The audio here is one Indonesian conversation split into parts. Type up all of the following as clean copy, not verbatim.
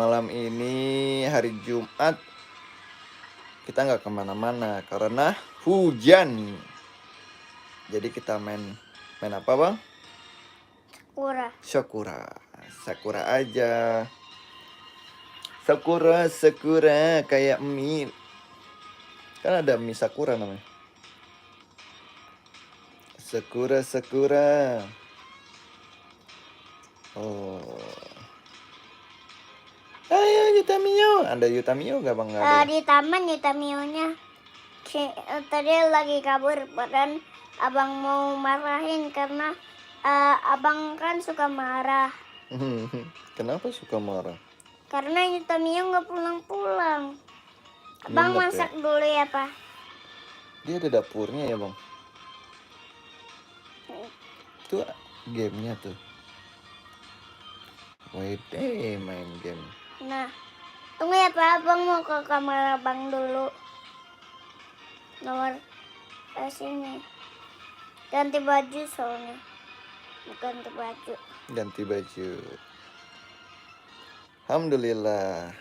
malam ini hari Jumat kita nggak kemana-mana karena hujan. Jadi kita main apa bang? Sakura aja. Sakura kayak mie. Kan ada mie sakura namanya. Sakura. Oh. Ayo Yutamio. Ada Yutamio nggak bang? Nggak ada. Di taman Yutamio-nya. Tadi lagi kabur, dan abang mau marahin karena abang kan suka marah. Kenapa suka marah? Karena Yutamio nggak pulang-pulang. Abang Nginep masak dulu ya, Pak. Dia ada dapurnya ya bang. Itu gamenya tuh. Wede main game. Nah, tunggu ya Pak, abang mau ke kamar abang dulu. Nomor sini. Ganti baju soalnya. Ganti baju. Alhamdulillah.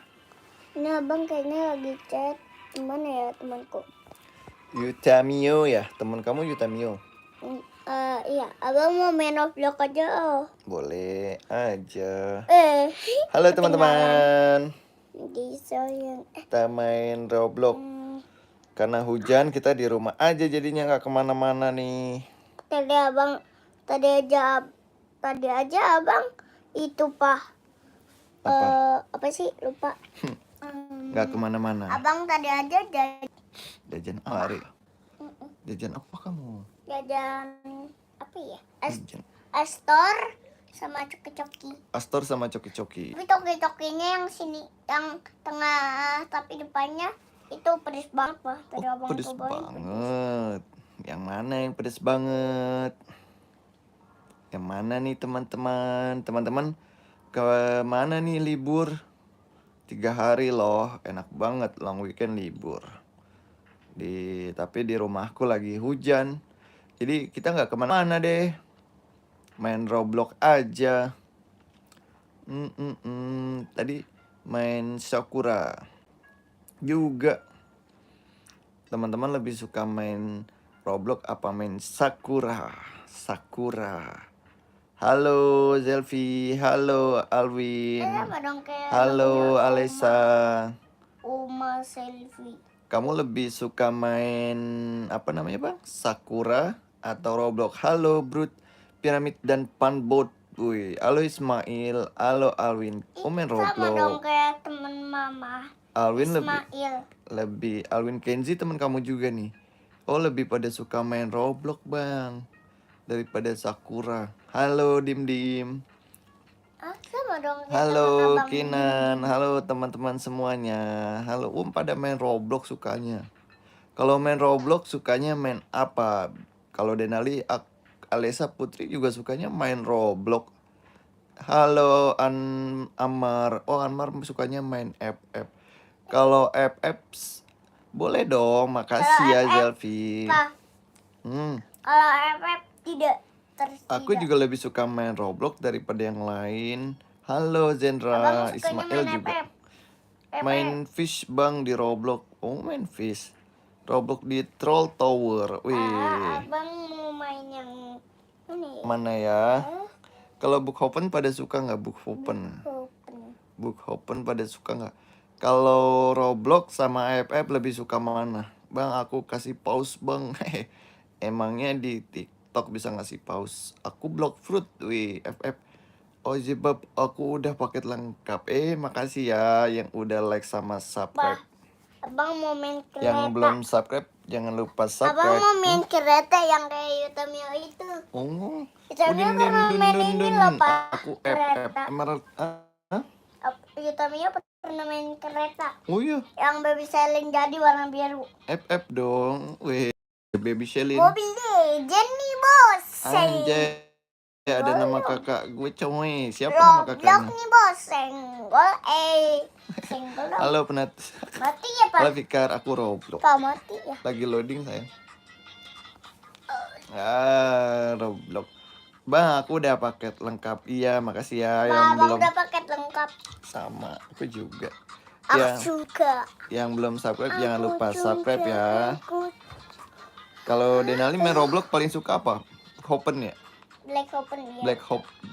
Ini abang kayaknya lagi chat. Gimana ya temanku? Yutamio ya, teman kamu Yutamio. Iya, abang mau main Roblox aja. Boleh aja. Halo teman-teman. Kita main Roblox. Karena hujan kita di rumah aja jadinya nggak kemana-mana nih. Tadi aja abang itu Pak. Apa sih lupa? Nggak kemana-mana. Abang tadi aja Jajan lari. Jajan apa kamu? Jajan apa ya? Astor sama coki-coki. Astor sama coki-coki. Tapi coki-cokinya yang sini, yang tengah tapi depannya itu pedes banget Pak. Tadi abang pedes cobain. Banget. Yang mana yang pedes banget? Yang mana nih teman-teman? Teman-teman ke mana nih libur? 3 hari loh, enak banget long weekend libur. Tapi di rumahku lagi hujan. Jadi kita nggak kemana-mana deh. Main Roblox aja. Tadi main Sakura juga. Teman-teman lebih suka main Roblox apa main Sakura? Halo Zelvi, halo Alwin, halo Alessa. Uma Selfie. Kamu lebih suka main apa namanya bang? Sakura atau Roblox? Halo Brut, Piramid dan Panbot. Wih, halo Ismail, halo Alwin. Main Roblox. Sama dong kayak temen mama. Alwin Ismail. lebih Alwin Kenzi teman kamu juga nih. Oh lebih pada suka main Roblox bang daripada Sakura. Halo Dim. Sama dong. Halo Kinan, halo teman-teman semuanya. Halo, pada main Roblox sukanya. Kalau main Roblox sukanya main apa? Kalau Denali, Alessa Putri juga sukanya main Roblox. Halo Ammar. Oh Ammar sukanya main FF. Kalau FF boleh dong, makasih ya Zelvi. Kalau FF tidak. Aku juga lebih suka main Roblox daripada yang lain. Halo Zendra, Ismail juga. Main fish bang di Roblox. Oh main fish. Roblox di Troll Tower. Wih. Abang mau main yang ini. Mana ya? Kalau Bookhopen pada suka nggak Bookhopen? Bookhopen pada suka nggak? Kalau Roblox sama AFF lebih suka mana? Bang aku kasih pause bang. Emangnya di TikTok bisa ngasih pause? Aku block fruit, wih FF. Oh jebab aku udah paket lengkap. Makasih ya yang udah like sama subscribe. Abang mau main kereta. Yang belum subscribe jangan lupa subscribe. Abang mau main kereta yang kayak Yutamio itu. Oh. Yutamio pernah main ini loh Pak. Aku FF Emerald. Yutamio pernah main kereta. Oh iya. Yang baby Selin jadi warna biru. FF dong. Weh, baby Selin. Mobil Legend nih bos. Anjay. Ada nama kakak gue coy. Siapa nama kakaknya? Roblox nih bos. Senggol Senggol dong. Halo penat. Mati ya Pak. Halo Fikar, aku Roblox. Pak mati ya. Lagi loading sayang. Roblox. Bang, aku udah paket lengkap. Iya, makasih ya. Yang Abang belum udah paket lengkap. sama, aku juga. Aku Yang juga. yang belum subscribe jangan lupa juga, subscribe ya. Aku Kalau Denali main Roblox paling suka apa? Hopen ya? Black Open ya.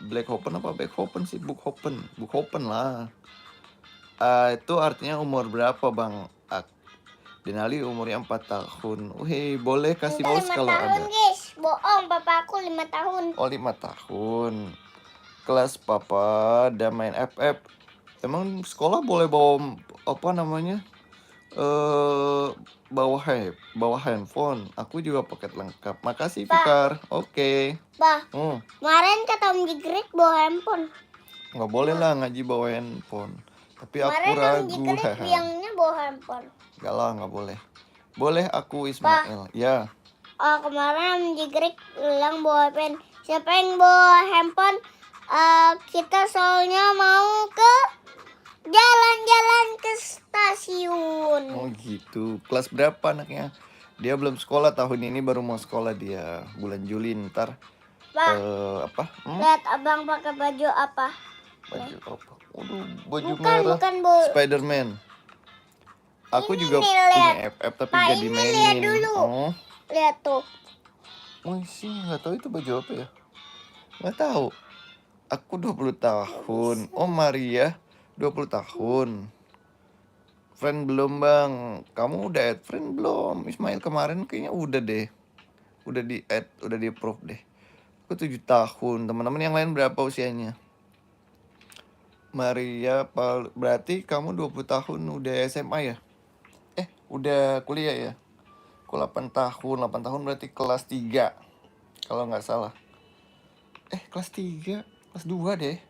Black Hopen apa Black Hopen sih? Book Hopen lah. Itu artinya umur berapa bang? Denali umurnya 4 tahun. Wih, boleh kasih mouse 5 kalau tahun ada. guys. Bohong, papa aku 5 tahun. Oh 5 tahun. Kelas papa dan main FF. Emang sekolah boleh bawa apa namanya? Bawa handphone. Aku juga paket lengkap. Makasih Fikar. Oke. Bah, kemarin kata Om Jigrik bawa handphone. Nggak boleh lah ngaji bawa handphone. Tapi aku Kemarin Om ragu. Jigrik bilangnya bawa handphone. Enggak lah, nggak boleh. Boleh aku Ismail. Ya. Oh, kemarin Om Jigrik bilang bawa pen. Siapa yang bawa handphone? Kita soalnya mau ke jalan-jalan ke stasiun. Oh gitu. Kelas berapa anaknya? Dia belum sekolah tahun ini, baru mau sekolah dia bulan Juli ntar. Pak, Apa? lihat abang pakai baju apa? Baju apa? Waduh, baju Bukan, merah. bukan bu. Spiderman. Aku Ini juga nih, punya lihat. FF tapi Pak, gak ini dimainin. lihat dulu. Oh. Lihat tuh. Oh sih, nggak tahu itu baju apa ya? Nggak tahu. Aku 20 tahun. Oh Maria 20 tahun. Friend belum bang. Kamu udah add friend belum? Ismail kemarin kayaknya udah deh. Udah di add, udah di approve deh. Aku 7 tahun. Teman-teman yang lain berapa usianya? Maria, berarti kamu 20 tahun udah SMA ya? Udah kuliah ya? Aku 8 tahun. 8 tahun berarti kelas 3. Kalau nggak salah. Kelas 3, kelas 2 deh.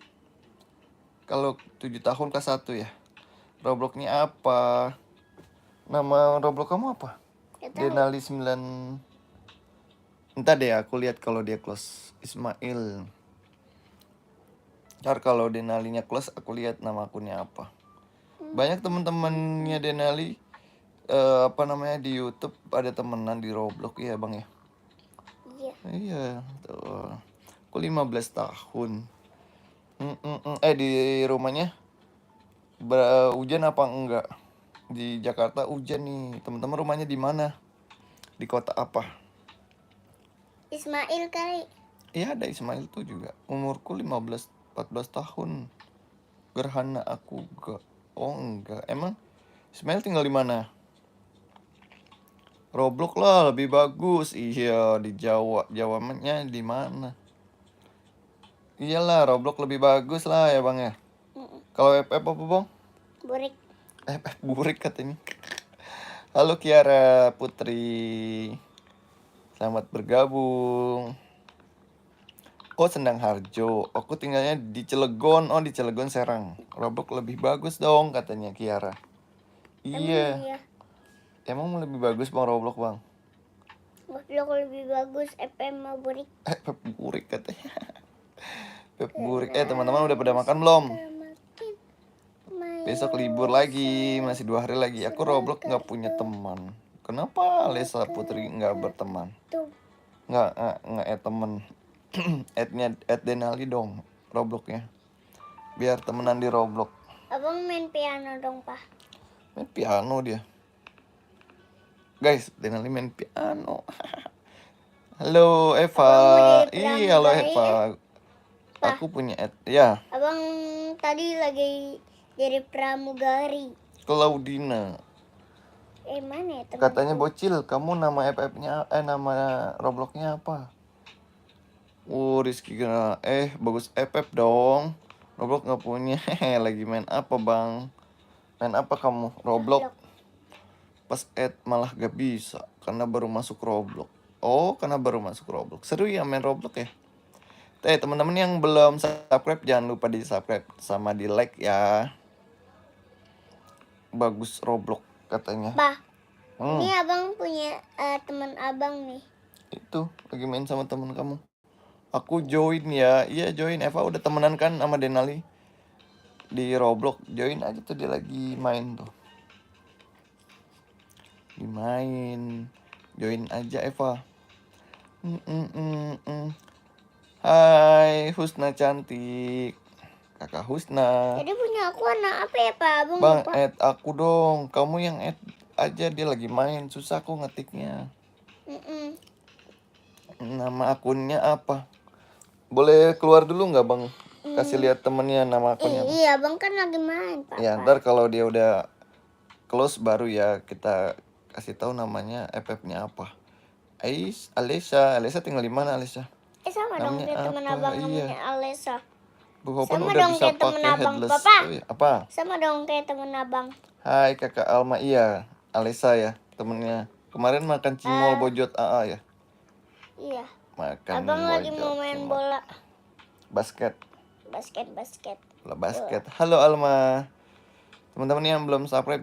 Kalau 7 tahun kelas 1 ya. Robloxnya apa? Nama Roblox kamu apa? Denali 9. Entar deh aku lihat kalau dia close. Ismail. Ntar kalau Denalinya close aku lihat nama akunnya apa. Banyak teman-temannya Denali apa namanya di YouTube ada temenan di Roblox ya bang ya. Iya. Iya tuh. Aku 15 tahun. Di rumahnya hujan apa enggak? Di Jakarta hujan nih. Teman-teman rumahnya di mana? Di kota apa? Ismail kali. Iya ada Ismail tuh juga. Umurku 14 tahun. Gerhana aku enggak. Oh enggak. Emang Ismail tinggal di mana? Roblox lah lebih bagus. Iya di Jawa. Jawanya di mana? Iyalah Roblox lebih bagus lah ya bang ya. Kalau FF apa bang? Burik. FF burik katanya. Halo Kiara Putri. Selamat bergabung. Oh Sendang Harjo. Aku tinggalnya di Cilegon. Oh di Cilegon Serang. Roblox lebih bagus dong katanya Kiara. Iya. Emang lebih bagus bang Roblox bang? Roblox lebih bagus. FM mau burik. FF burik katanya. FF burik. Teman-teman udah pada makan belum? Besok libur lagi. Masih 2 hari lagi. Aku Roblox nggak punya teman. Kenapa Lesa Putri nggak berteman? Nggak temen. Add Denali dong Robloxnya. Biar temenan di Roblox. Abang main piano dong pak. Main piano dia. Guys, Denali main piano. Halo Eva. Iya halo Eva. Aku punya add. Ya. Abang tadi lagi jadi pramugari. Claudina. Mana ya teman? Katanya bocil, kamu nama FF-nya nama Robloxnya apa? Rizky Gena. Bagus FF dong. Roblox nggak punya. Lagi main apa bang? Main apa kamu? Roblox. Pas add malah gak bisa karena baru masuk Roblox. Oh, karena baru masuk Roblox. Seru ya main Roblox ya. Teman-teman yang belum subscribe jangan lupa di subscribe sama di like ya. Bagus Roblox katanya. Bah, ini abang punya teman abang nih. Itu lagi main sama teman kamu. Aku join ya. Iya join. Eva udah temenan kan sama Denali di Roblox. Join aja tuh dia lagi main tuh. Dimain. Join aja Eva. Hai Husna cantik. Kakak Husna. Jadi punya aku anak apa ya Pak? Abang Bang, lupa. add aku dong. Kamu yang add aja, dia lagi main. Susah aku ngetiknya. Mm-mm. Nama akunnya apa? Boleh keluar dulu nggak bang? Kasih lihat temennya nama akunnya apa? Iya, abang kan lagi main Papa. Ya ntar kalau dia udah close baru ya kita kasih tahu namanya FF-nya apa. Alesa tinggal di mana Alesa? Sama dong Namanya kayak temen apa? abang Iya. namanya Alesa. Bu Hopen Sama udah dong bisa kayak temen pakai abang, headless. Papa. Oh, iya. Apa? Sama dong kayak temen abang. Hai kakak Alma, iya Alesa ya temennya. Kemarin makan cimol bojot AA ya. Iya. Makan Abang lagi bojot, mau main cimol. bola. Basket. Basket. Bola basket. Halo Alma. Teman-teman yang belum subscribe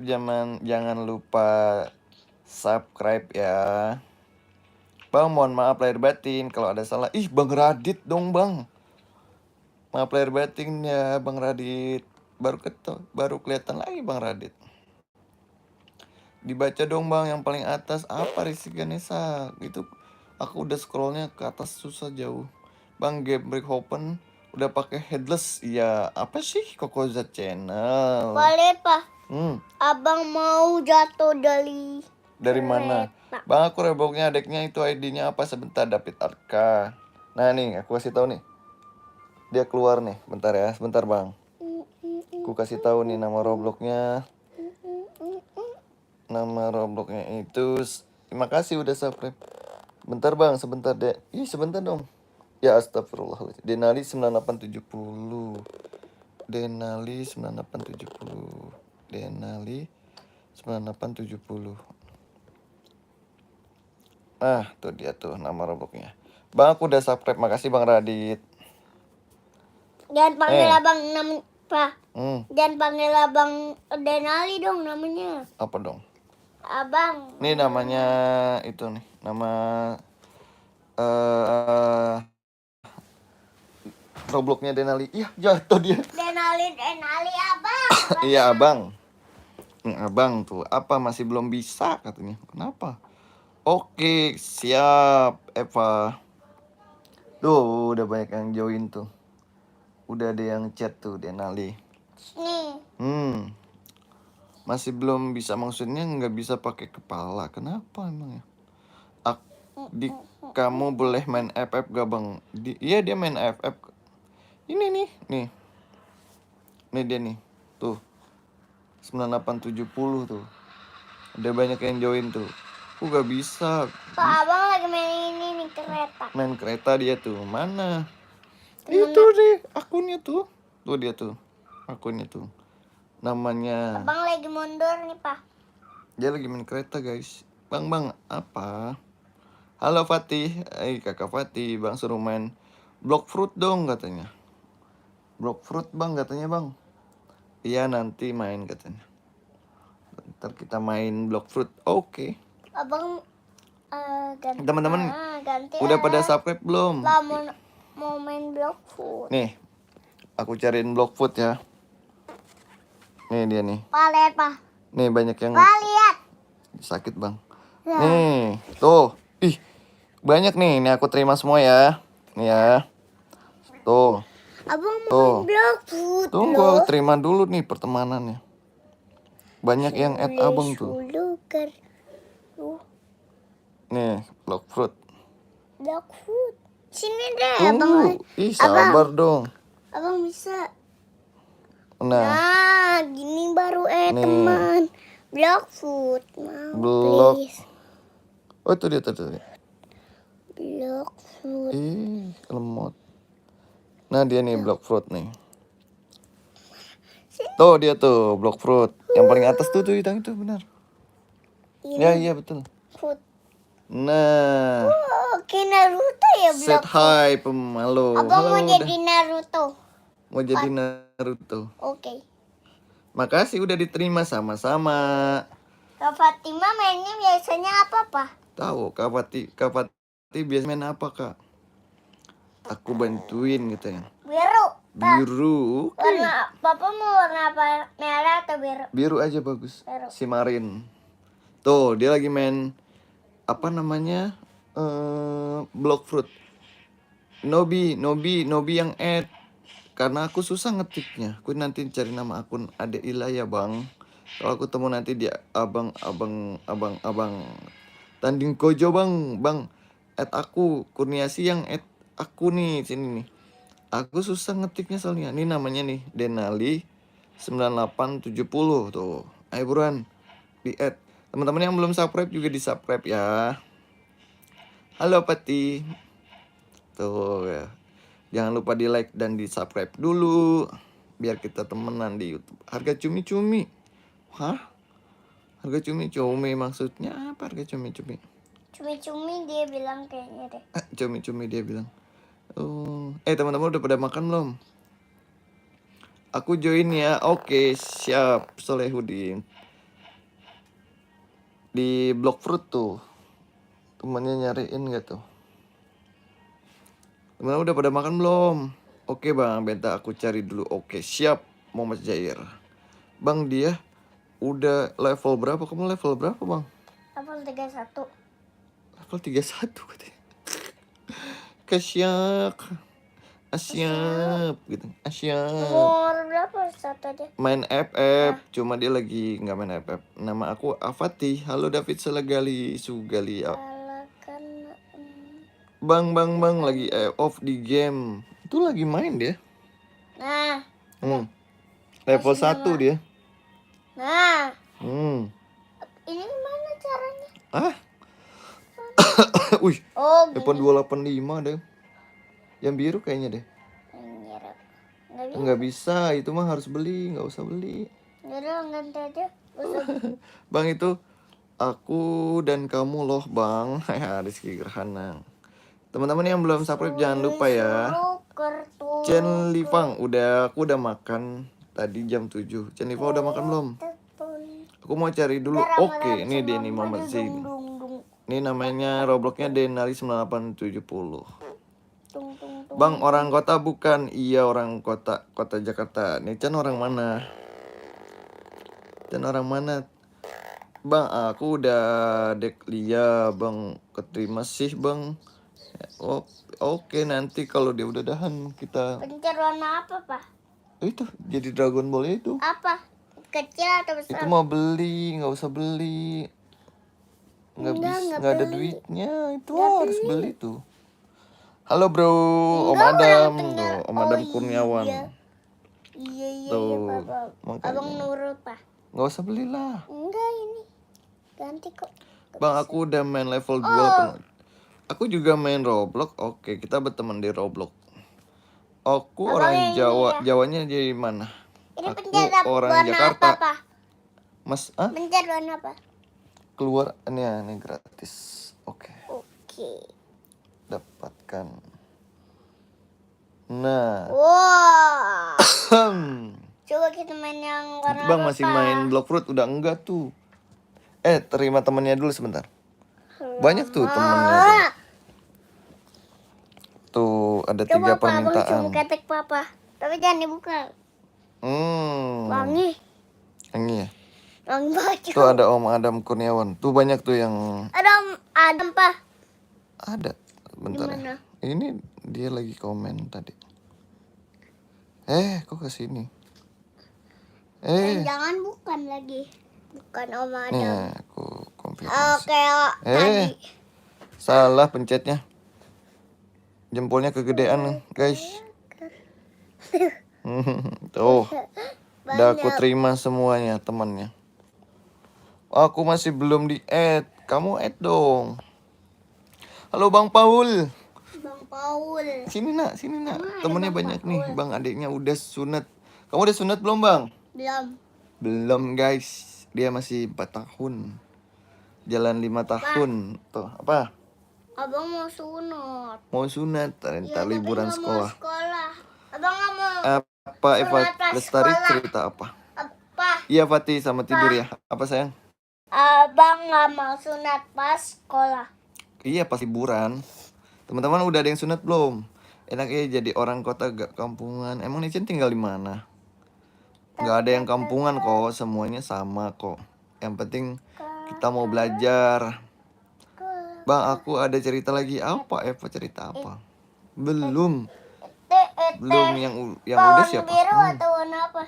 jangan lupa subscribe ya. Bang, mohon maaf lahir batin kalau ada salah. Ih, Bang Radit dong, Bang. Maaf lahir batin ya, Bang Radit. Baru kelihatan lagi Bang Radit. Dibaca dong, Bang, yang paling atas apa Rizky Ganesha. Itu aku udah scrollnya ke atas susah jauh. Bang, game break open udah pakai headless. Ya, apa sih Kokoza Channel? Boleh Pak. Hmm. Abang mau jatuh Dari mana? kereta. Bang, aku reboknya adeknya itu ID-nya apa? Sebentar, David Arka. Nah nih, aku kasih tahu nih. Dia keluar nih, bentar ya, sebentar Bang. Aku kasih tahu nih nama Robloxnya. Nama Robloxnya itu. Terima kasih udah subscribe. Bentar Bang, sebentar deh. Ih, sebentar dong. Ya astagfirullah. Denali 9870. Denali 9870. Denali 9870. Nah, tuh dia tuh nama Robloxnya. Bang, aku udah subscribe. Makasih Bang Radit. Jangan panggil abang Pak. Jangan panggil abang Denali dong namanya. Apa dong? Abang. Ini namanya itu nih. Nama Robloxnya Denali. Iya, jatuh dia. Denali abang. Iya, Abang. Abang tuh apa masih belum bisa katanya. Kenapa? Oke, siap Eva. Tuh, udah banyak yang join tuh. Udah ada yang chat tuh Denali. Nih. Masih belum bisa, maksudnya nggak bisa pakai kepala. Kenapa emang ya? Kamu boleh main FF gak bang? Iya dia main FF. Ini nih. Nih dia nih. Tuh 9870 tuh. Ada banyak yang join tuh. Aku gak bisa. Pak abang lagi main ini nih kereta. Main kereta dia tuh. Mana? Itu deh akunnya tuh. Tuh dia tuh. Akunnya tuh. Namanya. Abang lagi mundur nih Pak. Dia lagi main kereta guys. Bang apa? Halo Fatih. Kakak Fatih. Bang suruh main Block Fruit dong katanya. Block Fruit bang katanya bang. Iya nanti main katanya. Ntar kita main Block Fruit. Oke. Abang ganti. Teman-teman ganti udah pada subscribe belum? Lah mau main Block Fruit. Nih, aku cariin Block Fruit ya. Nih dia nih. Pak lihat Pak. Nih banyak yang. Pak lihat. Sakit bang. Nih, tuh. Ih, banyak nih. Ini aku terima semua ya. Nih ya. Tuh. Abang mau main Block Fruit. Tunggu, terima dulu nih pertemanannya. Banyak yang add abang tuh. Nih, Block Fruit. Block Fruit. Sini deh Tunggu. abang. Ih, sabar dong. Abang bisa. Nah, gini baru nih. teman. Block Fruit. Block. Oh, itu dia tuh. Block Fruit. Lemot. Nah, dia nih Block Fruit nih. Tuh dia tuh Block Fruit. Yang paling atas tuh itu benar. Ini Iya betul. Fruit. Nah. Oke Naruto ya Block. Set hi pemalu. Abang mau jadi Naruto. Mau jadi Naruto. Oke. Makasih udah diterima sama-sama. Kak Fatima mainnya biasanya apa Pak? Tahu Kak Fatih biasa main apa Kak? Aku bantuin gitu ya. Biru. Warna Papa mau warna apa? Merah atau biru? Biru aja bagus. Biru. Simarin. Tuh dia lagi main apa namanya? Block Fruit. Nobi yang add. Karena aku susah ngetiknya. Aku nanti cari nama akun Ade Ila ya bang. Kalau aku temu nanti dia abang Tanding Kojo bang. Add aku Kurniasi yang add aku nih sini nih. Aku susah ngetiknya soalnya. Ini namanya nih Denali 9870 tuh. Ayo buruan di add. Teman-teman yang belum subscribe juga di subscribe ya. Halo Pati. Tuh ya. Jangan lupa di like dan di subscribe dulu. Biar kita temenan di YouTube. Harga cumi-cumi. Hah? Harga cumi-cumi maksudnya apa harga cumi-cumi? Cumi-cumi dia bilang kayaknya deh. Cumi-cumi dia bilang. Oh. Teman-teman udah pada makan belum? Aku join ya. Oke, siap. Solehudin. Di Block Fruit tuh. Temennya nyariin gak tuh? Teman-teman udah pada makan belum? Oke bang, bentar aku cari dulu. Oke, siap. Muhammad Jair. Bang, dia udah level berapa? Kamu level berapa bang? Level 31. Level 31 katanya. Kasyak. Asyap gitu. Asyap. Umur berapa satu aja? Main FF, cuma dia lagi nggak main FF. Nama aku Avati. Halo David Selagali Sugali. Alakan. Bang lagi off di game. Itu lagi main dia. Nah. Level Masih 1 dia. Nah. Ini gimana caranya? Wih, Oh, iPhone 285 deh. Yang biru kayaknya deh. Nggak bisa, itu mah harus beli, nggak usah beli. Yaudah, ganti aja. Bang, itu aku dan kamu loh bang. Rizky Gerhana. Teman-teman yang belum subscribe jangan lupa ya. Chen Livang aku udah makan tadi jam 7. Chen Livang udah makan belum? Aku mau cari dulu. Oke, ini dia nih Muhammad Zain. Ini namanya Robloxnya Denali 9870. Bang, orang kota bukan? Iya, orang kota Jakarta. Nih Chen orang mana? Chen orang mana? Bang, aku udah Lia, bang. Keterima sih bang. Oke, nanti kalau dia udah dahan kita. Pencet warna apa pak? Itu jadi Dragon Ball itu. Apa? Kecil atau besar? Itu mau beli, nggak usah beli. Nggak ada duitnya. Itu harus beli tuh. Halo bro, Om Adam tuh, Om Adam Kurniawan. Iya tuh, Pak. Abang Nurul pak. Nggak usah belilah. Enggak ini. Ganti kok. Bang, aku udah main level 2. Aku juga main Roblox. Oke, kita berteman di Roblox. Aku orang Jawa. Jawanya dari mana? Ini aku warna orang Jakarta. Apa? Mas, pencet warna apa? Keluar ini gratis. Oke. Dapatkan. Nah. Wow. Coba kita main yang warna Bang apa? masih main Block Fruit udah enggak tuh. Terima temennya dulu sebentar. Banyak tuh temennya tuh. Tuh ada 3 permintaan. Coba ketek papa. Tapi jangan dibuka. Wangi. Wangi ya? Wangi baju. Tuh ada Om Adam Kurniawan. Tuh banyak tuh yang. Ada Om Adam pak. Ada. Bentar ya. Ini dia lagi komen tadi. Kok kesini? Jangan bukan lagi. Bukan Om Adam. Nih, aku konfirmasi. Oke, tadi. Salah pencetnya. Jempolnya kegedean, guys. Tuh. Udah aku terima semuanya temannya. Aku masih belum di add. Kamu add dong. Halo Bang Paul. Bang Paul. Sini nak. Temennya banyak nih. Bang adiknya udah sunat. Kamu udah sunat belum Bang? Belum guys. Dia masih 4 tahun. Jalan 5 tahun. Tuh apa? Abang mau sunat. Mau sunat. Ntar liburan sekolah. Abang nggak mau. Apa Eva Lestari cerita apa? Iya Fatih sama tidur ya. Apa sayang? Abang nggak mau sunat pas sekolah. Iya pas liburan. Teman-teman udah ada yang sunat belum? Enaknya jadi orang kota gak kampungan. Emang Nicen tinggal di mana? Gak ada yang kampungan kok. Semuanya sama kok. Yang penting kita mau belajar. Bang aku ada cerita lagi. Apa Eva cerita apa? Belum. Teh. Belum yang udah siapa? Biru atau warna apa?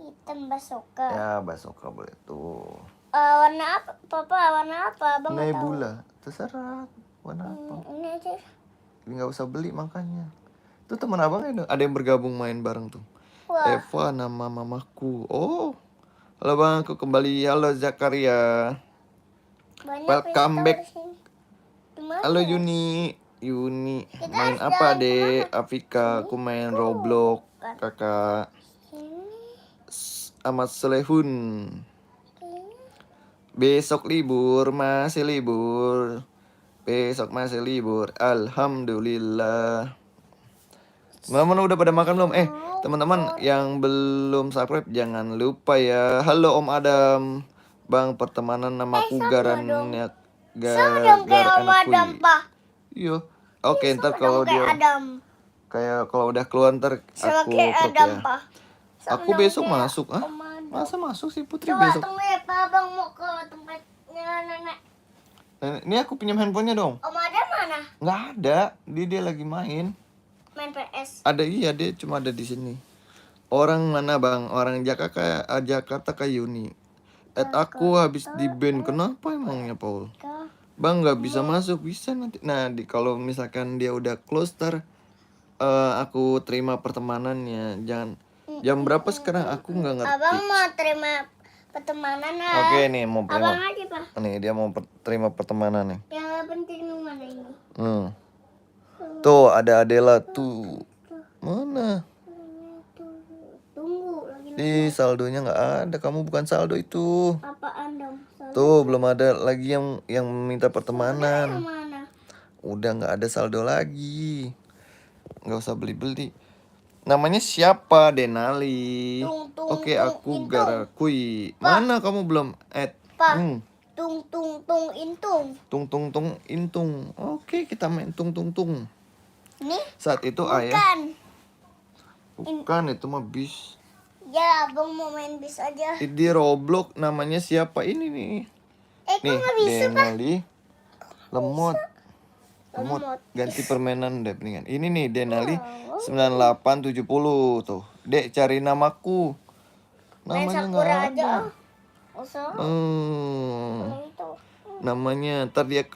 Hitam basoka. Ya, basoka boleh tuh. Warna apa? Papa warna apa? Abang nggak tahu. Nebula. Terserah warna apa. Ini aja. Nggak usah beli makanya. Tuh teman abang ada yang bergabung main bareng tuh. Wah. Eva nama mamaku. Oh. Halo bang, aku kembali. Halo Zakaria. Banyak Welcome pistol back. di sini. Dimana? Halo Yuni. Main apa dek? Afika, aku main Roblox. Kakak Ahmad Solehun. Besok libur, masih libur. Besok masih libur. Alhamdulillah. Teman-teman udah pada makan belum? Teman-teman yang belum subscribe jangan lupa ya. Halo Om Adam. Bang, pertemanan namaku Garan ya. Kayak Om Adam, Pak. Iya. Oke, ntar kalau dia Adam. kayak kalau udah keluar ntar Sama aku kayak vlog Adam, ya. Pak. Aku besok masuk, ah? Om Adam. Masa masuk sih Putri Coba besok? tunggu ya, Pak. Abang mau ke tempatnya nenek. Ini aku pinjam handphonenya dong. Om Adam mana? Nggak ada, dia lagi main. Main PS. Ada iya dia cuma ada di sini. Orang mana bang? Orang Jakarta kayak Yuni. Aku habis di ban. Kenapa emangnya Paul? Bang nggak bisa masuk, bisa nanti. Nah kalau misalkan dia udah close aku terima pertemanannya. Jangan jam berapa sekarang aku nggak ngerti. Abang mau terima pertemanan lah. Oke nih mau terima. Abang aja, Pak. Nih dia mau terima pertemanan nih. Yang nggak penting mana ini? Tuh ada Adela tuh. Mana? Tunggu lagi. Di saldonya nggak ada. Kamu bukan saldo itu. Apaan dong? Tuh belum ada lagi yang minta pertemanan. Yang mana? Udah nggak ada saldo lagi. Nggak usah beli-beli. Namanya siapa? Denali. Oke, aku Garakui. Mana kamu belum add? Pak. Tung intung. Oke, kita main tung. Ini? Saat itu Bukan. ayah. Bukan itu mah bis. Ya, abang mau main bis aja. Di Roblox namanya siapa ini nih? Kok nggak bisa, Pak? Denali. Lemot. Ganti permainan deh mendingan. Ini nih Denali 9870 tuh. Dek cari namaku. Main Namanya Sakura nggak aja. ada. Usah. Namanya ntar dia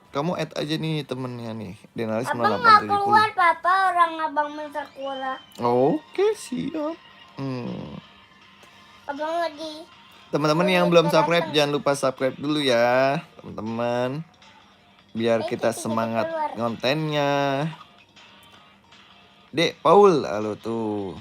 kamu add aja nih temennya nih Denali 9870. Abang nggak keluar, Papa, orang abang main Sakura. Oke, siap. Abang lagi. Teman-teman yang belum subscribe jangan lupa subscribe dulu ya, teman-teman. Biar kita semangat kontennya. Dek, Paul, halo tuh.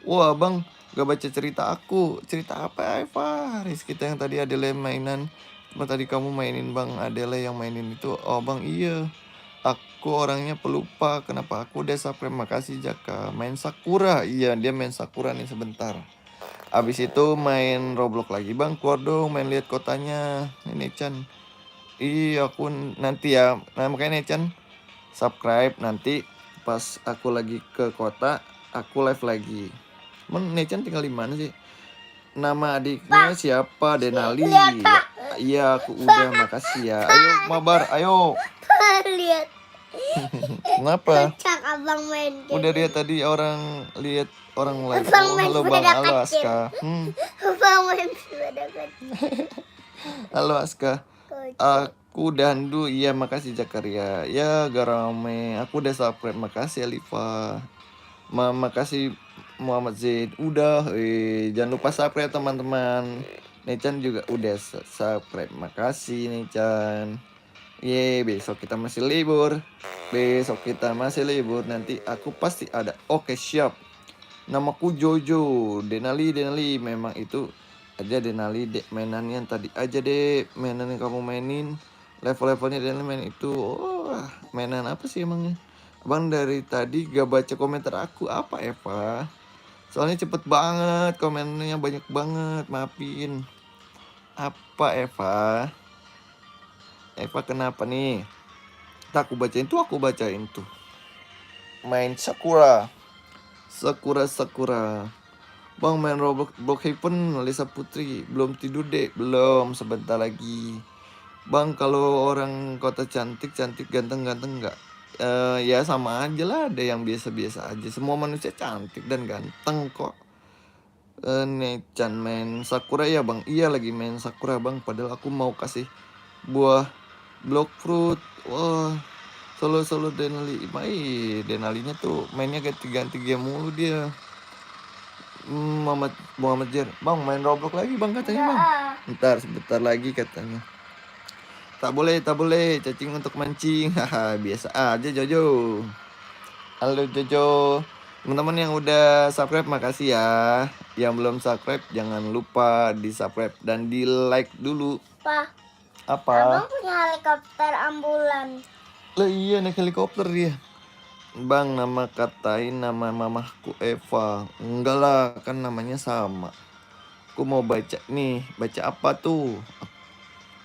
Wah, Bang, gak baca cerita aku. Cerita apa, Eva? Kita yang tadi Adele mainan. Cuma tadi kamu mainin Bang Adele yang mainin itu. Oh, Bang, iya. Aku orangnya pelupa. Kenapa aku udah subscribe? Makasih Jaka. Main Sakura. Iya, dia main Sakura nih sebentar. Abis itu main Roblox lagi. Bang, keluar dong main lihat kotanya. Ini Chan. Iya, aku nanti ya. Nah, makanya Chan subscribe nanti pas aku lagi ke kota, aku live lagi. Nechan tinggal di mana sih? Nama adiknya siapa? Denali. Iya, aku udah, makasih ya. Ayo mabar, ayo. Lihat. Kenapa? Kocak abang main. Udah lihat tadi lihat orang live. Abang main Halo Bang, sepeda halo kecil. Aska. Abang main sepeda kecil. Halo Aska. Aku Dandu, iya makasih Zakaria. Ya Garame, aku udah subscribe, makasih Alifa. Makasih Muhammad Zaid. Udah, jangan lupa subscribe teman-teman. Nechan juga udah subscribe, makasih Nechan. Besok kita masih libur. Nanti aku pasti ada. Oke, siap. Namaku Jojo. Denali memang itu aja Denali mainan yang tadi aja deh. Mainan yang kamu mainin. Level-levelnya Denali main itu. Mainan apa sih emangnya? Abang dari tadi gak baca komentar aku. Apa Eva? Soalnya cepet banget. Komentarnya banyak banget. Maafin. Apa Eva? Eva kenapa nih? Aku bacain tuh. Main Sakura. Bang main Roblox Blockhaven, Lisa Putri. Belum tidur dek? Belum, sebentar lagi. Bang kalau orang kota cantik ganteng nggak? ya sama aja lah, ada yang biasa-biasa aja. Semua manusia cantik dan ganteng kok. Nechan main Sakura ya bang. Iya lagi main Sakura bang. Padahal aku mau kasih buah block fruit. Wah, solo Denali. Denalinya tuh mainnya ganti-ganti game mulu dia. Muhammad Jer. Bang main Roblox lagi bang katanya bang. Ntar sebentar lagi katanya. Tak boleh, cacing untuk mancing. Haha, biasa aja Jojo. Halo Jojo. Teman-teman yang udah subscribe makasih ya. Yang belum subscribe jangan lupa di subscribe dan di like dulu. Pak, Apa? abang punya helikopter ambulan. Lah iya naik helikopter dia. Bang katain nama mamahku Eva. Enggak lah kan namanya sama. Aku mau baca nih. Baca apa tuh?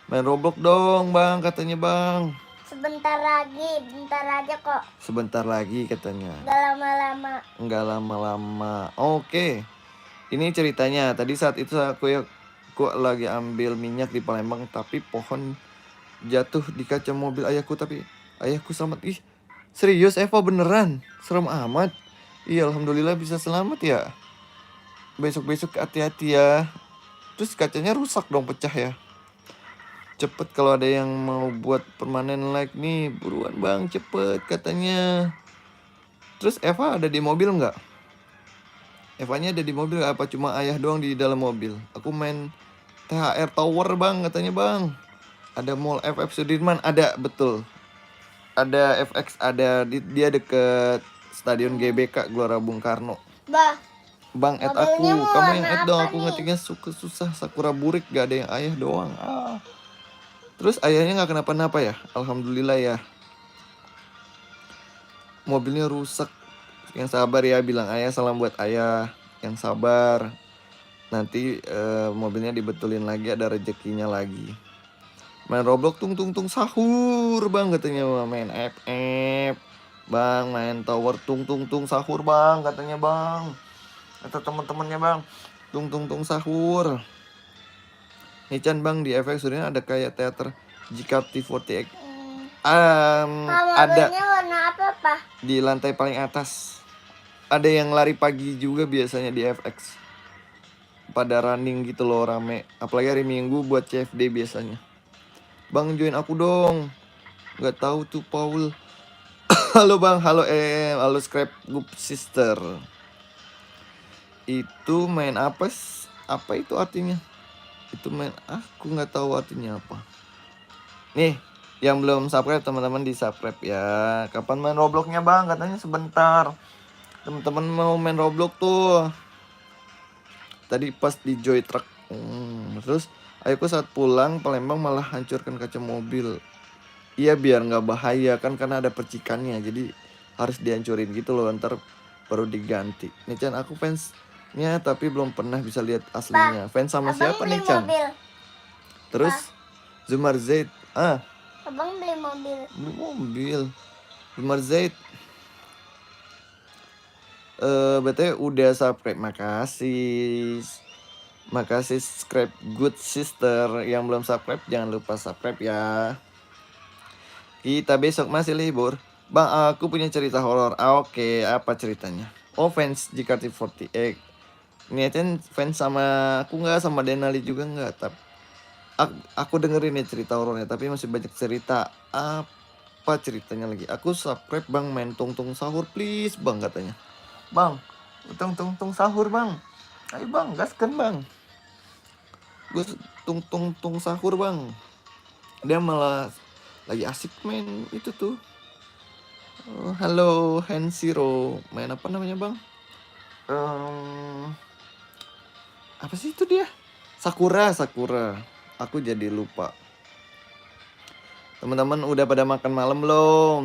Main Roblox dong bang katanya bang. Sebentar lagi, bentar aja kok. Sebentar lagi katanya. Gak lama-lama. Enggak lama-lama. Oke. Ini ceritanya. Tadi saat itu aku lagi ambil minyak di Palembang, tapi pohon jatuh di kaca mobil ayahku, tapi ayahku selamat. Ih, serius Eva beneran? Serem amat. Iya, alhamdulillah bisa selamat ya. Besok-besok hati-hati ya. Terus kacanya rusak dong, pecah ya. Cepet kalau ada yang mau buat permanen like nih, buruan bang, cepet katanya. Terus Eva ada di mobil nggak? Evanya ada di mobil apa cuma ayah doang di dalam mobil? Aku main THR Tower bang katanya bang. Ada Mall FF Sudirman, ada betul. Ada FX, ada dia deket Stadion GBK Gelora Bung Karno. Bah, Bang add aku, kamu yang add dong, aku ngetiknya susah. Sakura Burik gak ada yang ayah doang. Terus ayahnya nggak kenapa-napa ya? Alhamdulillah ya. Mobilnya rusak. Yang sabar ya, bilang ayah salam buat ayah. Yang sabar. Nanti mobilnya dibetulin lagi, ada rezekinya lagi. Main Roblox tung sahur bang katanya. Main FF bang, main Tower tung sahur bang katanya bang. Kata teman-temannya bang, tung sahur. Nichan bang di FX Sudirman ada kayak teater JKT48. Ada warna apa pak? di lantai paling atas. Ada yang lari pagi juga biasanya di FX. Pada running gitu loh, rame. Apalagi hari Minggu buat CFD biasanya. Bang join aku dong. Gak tahu tuh Paul. Halo bang, halo halo Scrapbook Sister. Itu main apa? Apa itu artinya? Itu main aku nggak tahu artinya apa. Nih, yang belum subscribe teman-teman di subscribe ya. Kapan main Robloxnya bang? Katanya sebentar. Teman-teman mau main Roblox tuh. Tadi pas di Joy Truck. Terus ayahku saat pulang Palembang malah hancurkan kaca mobil. Iya biar nggak bahaya kan karena ada percikannya. Jadi harus dihancurin gitu loh, ntar baru diganti. Nih Chan, aku fansnya tapi belum pernah bisa lihat aslinya. Fans sama siapa nih Chan? Terus Zumar Zaid. Abang beli mobil. Beli mobil. Zumar Zaid. BTW udah subscribe, makasih. Makasih subscribe good sister. Yang belum subscribe jangan lupa subscribe ya. Kita besok masih libur. Bang, aku punya cerita horor. Oke, apa ceritanya? Oh, fans JKT48. Niatnya fans sama aku nggak, sama Denali juga nggak. Tapi aku dengerin nih cerita horornya, tapi masih banyak cerita. Apa ceritanya lagi? Aku subscribe bang, main tung sahur please bang katanya. Bang, tung sahur bang. Ayo bang, gaskan bang. Gue tung sahur bang. Dia malah lagi asik main itu tuh. Halo Hensiro, main apa namanya bang? Apa sih itu dia? Sakura. Aku jadi lupa. Teman-teman udah pada makan malam belum?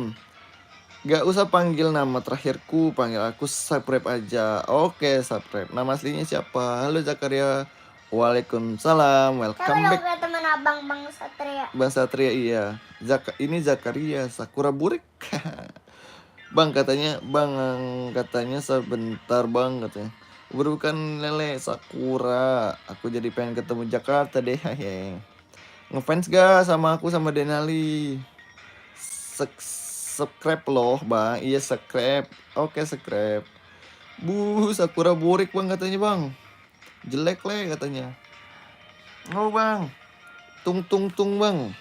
Gak usah panggil nama terakhirku, panggil aku subscribe aja. Oke, subscribe. Nama aslinya siapa? Halo Zakaria. Waalaikumsalam. Welcome back. Kalau teman abang Bang Satria. Bang Satria iya. Ini Zakaria Sakura Burik. Bang katanya sebentar bang katanya. Bukan lele Sakura. Aku jadi pengen ketemu Jakarta deh. Ngefans gak sama aku sama Denali? subscribe loh bang. Iya subscribe. Oke subscribe. Sakura burik bang katanya bang. Jelek le katanya. Oh bang. Tung bang.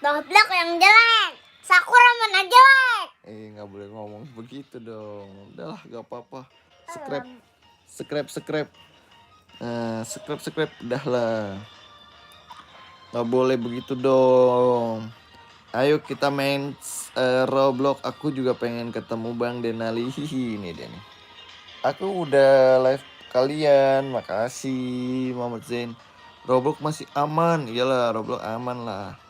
Roblox yang jelek. Sakura mana jelek? Nggak boleh ngomong begitu dong. Udahlah gak apa-apa. Subscribe. Nah, subscribe. Udahlah. Nggak boleh begitu dong. Ayo kita main Roblox. Aku juga pengen ketemu Bang Denali. Ini dia nih. Aku udah live kalian. Makasih Muhammad Zain. Roblox masih aman. Iyalah Roblox aman lah.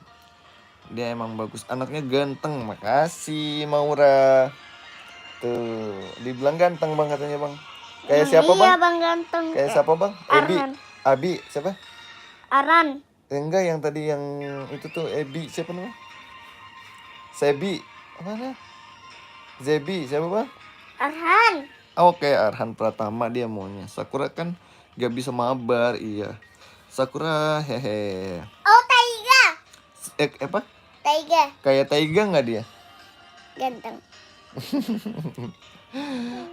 Dia emang bagus. Anaknya ganteng. Makasih Maura. Tuh, dibilang ganteng bang katanya bang. Kayak siapa bang? Iya bang ganteng. Kayak siapa bang? Arhan. Abi siapa? Aran. Enggak yang tadi yang itu tuh Ebi siapa namanya? Sebi mana? Zebi siapa bang? Arhan. Oke, Arhan Pratama dia maunya. Sakura kan gak bisa mabar, iya. Sakura hehe. Oh Taiga. Apa? Taiga. Kayak Taiga nggak dia? Ganteng.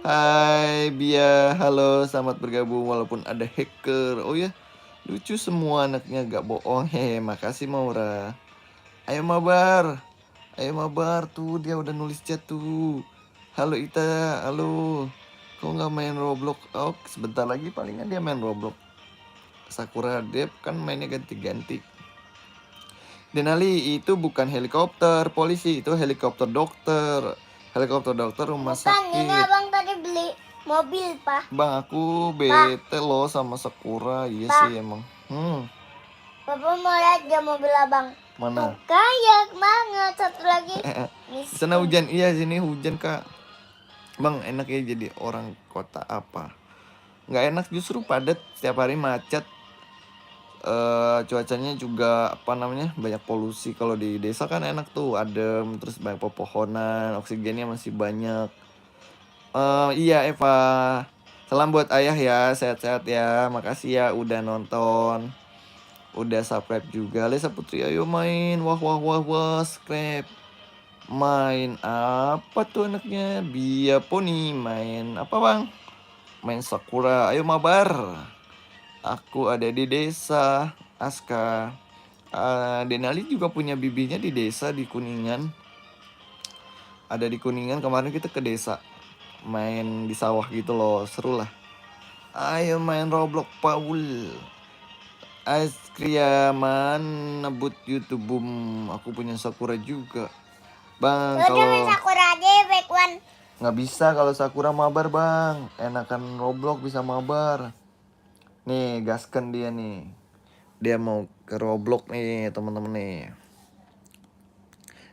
Hai Bia, halo, selamat bergabung walaupun ada hacker. Oh ya, lucu semua anaknya, gak bohong. Hehe, makasih Maura. Ayo mabar tuh, dia udah nulis chat tuh. Halo Ita, halo. Kok nggak main Roblox? Oh, sebentar lagi palingan dia main Roblox. Sakura Dev kan mainnya ganti-ganti. Denali itu bukan helikopter polisi, itu helikopter dokter. Helikopter dokter rumah sakit. Ini abang tadi beli mobil pak. Bang aku bete loh sama Sakura. Iya sih emang. Bapak mau lihat dia mobil abang. Mana? Kayak banget. Satu lagi. Di sana hujan. Iya sini hujan kak. Bang enak ya jadi orang kota apa? Nggak enak justru padat, setiap hari macet. Cuacanya juga apa namanya banyak polusi. Kalau di desa kan enak tuh, adem, terus banyak pepohonan, oksigennya masih banyak. Iya Eva, salam buat ayah ya, sehat-sehat ya, makasih ya udah nonton, udah subscribe juga. Lesa Putri ayo main, wah subscribe. Main apa tuh anaknya? Bia Poni main apa bang? Main Sakura, ayo mabar. Aku ada di desa Aska. Denali juga punya bibinya di desa di Kuningan. Ada di Kuningan, kemarin kita ke desa. Main di sawah gitu loh, seru lah. Ayo main Roblox Paul. Askriaman nebut YouTube boom. Aku punya Sakura juga. Bang, Udah kalau main Sakura aja back one. nggak bisa kalau Sakura mabar bang. Enakan Roblox bisa mabar. Nih gaskan dia nih. Dia mau ke Roblox nih teman-teman nih.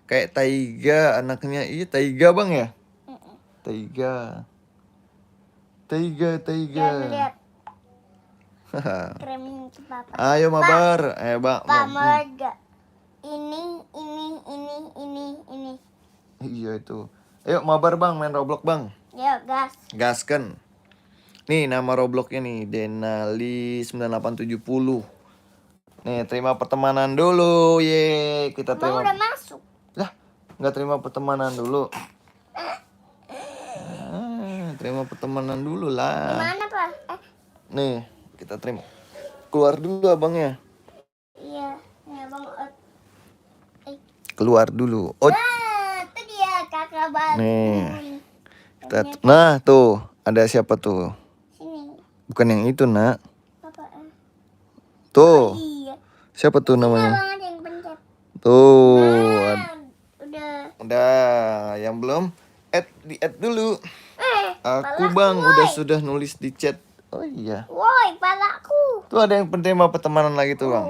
Kayak Taiga anaknya. Iya Taiga bang ya. Taiga. Dan lihat kremnya itu papa. Ayo mabar. Bang. Pak Marga. Ini. Iya itu. Ayo mabar bang, main Roblox bang. Yuk gas. Gaskan. Nih nama Robloxnya nih Denali 9870. Nih terima pertemanan dulu. Ye, kita terima. Emang udah masuk. Lah, nggak terima pertemanan dulu. Terima pertemanan dulu lah. Gimana pak? Nih, kita terima. Keluar dulu abangnya. Iya, abang. Keluar dulu. Nah, itu dia kakak bang. Nih. Nah, tuh, ada siapa tuh? Sini. Bukan yang itu, Nak. Papa. Tuh. Iya. Siapa tuh namanya? Abang ada yang pencet. Tuh. Udah. Udah, yang belum di-add dulu. Aku bang sudah nulis di chat. Oh iya. Woi, palaku. Tuh ada yang penerima pertemanan lagi tuh bang.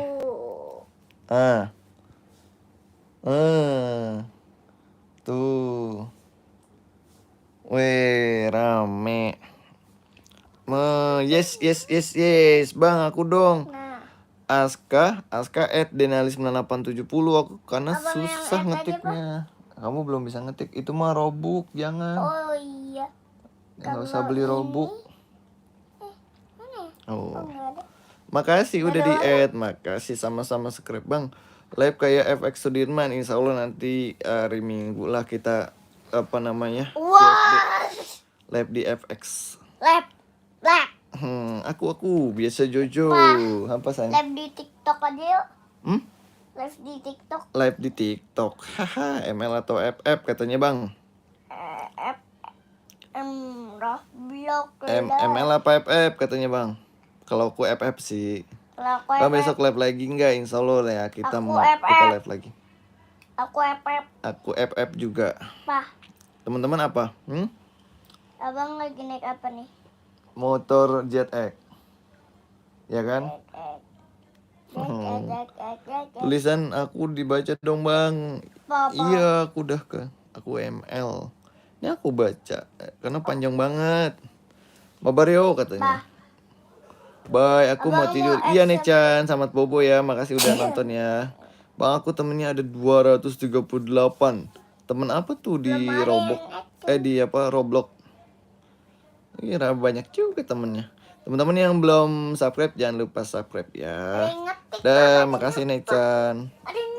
Tuh. Weh, rame. Yes. Bang, aku dong. Nah, Aska @denali 9870 aku karena abang yang susah add aja, ngetiknya. Kamu belum bisa ngetik. Itu mah Robux, jangan. oh iya. Nggak usah beli Robux. Mana? Oh. Nggak ada. Makasih udah di-add. Makasih sama-sama subscribe bang. Live kayak FX Sudirman. Insya Allah nanti hari Minggu lah kita apa namanya? Wah. Live di FX. Lab. Aku biasa Jojo. Pa. Apa sayang? Live di TikTok aja yuk. Hmm? Live di TikTok. Live di TikTok. Haha, ML atau FF katanya bang. Roblox. ML apa FF katanya bang. Kalau aku FF sih. Kalau aku Bang FF. besok live lagi nggak? Insya Allah lah ya kita Aku mau FF. kita live lagi. Aku FF. Aku FF juga. Pa. Teman-teman apa? Abang lagi naik apa nih? Motor ZX. Ya kan? Tulisan aku dibaca dong bang. Papa. Iya aku udah ke. Aku ML. Ini aku baca. Karena panjang banget. Mabario katanya. Bye, aku mau Abang tidur. mau Iya nih accept. Chan, selamat bobo ya. Makasih udah nonton ya. Bang aku temennya ada 238. Temen apa tuh di Belum ada Roblox? yang Di apa Roblox? Iya banyak juga temennya. Teman-teman yang belum subscribe jangan lupa subscribe ya. Dah, makasih Nechan.